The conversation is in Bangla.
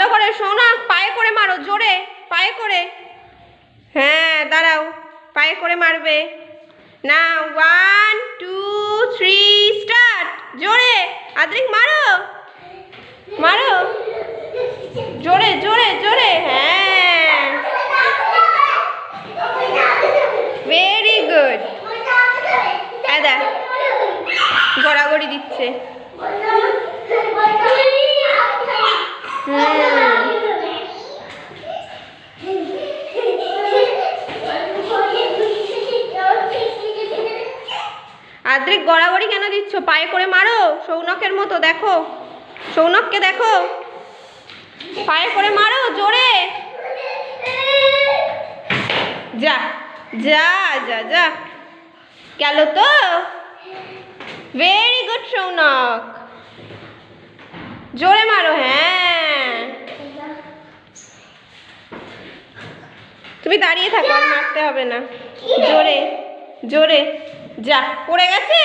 ভালো করে সৌনক, পায়ে করে মারো, জোরে পায়ে করে। হ্যাঁ দাঁড়াও, পায়ে করে মারবে না। 1 2 3 স্টার্ট। জোরে আদ্রিক মারো, মারো জোরে জোরে জোরে। হ্যাঁ ভেরি গুড। দেখ গড়াগড়ি দিচ্ছে। আদ্রিক গড়াগড়ি কেন দিচ্ছ? পায়ে করে মারো সৌনকের মতো। দেখো সৌনককে দেখো, পায়ে করে মারো জোরে। যা যা যা যা গেল তো। ভেরি গুড সৌনক, জোরে মারো। হ্যাঁ তুমি দাঁড়িয়ে থাকো, আর মারতে হবে না। জোরে জোরে। যা পড়ে গেছে।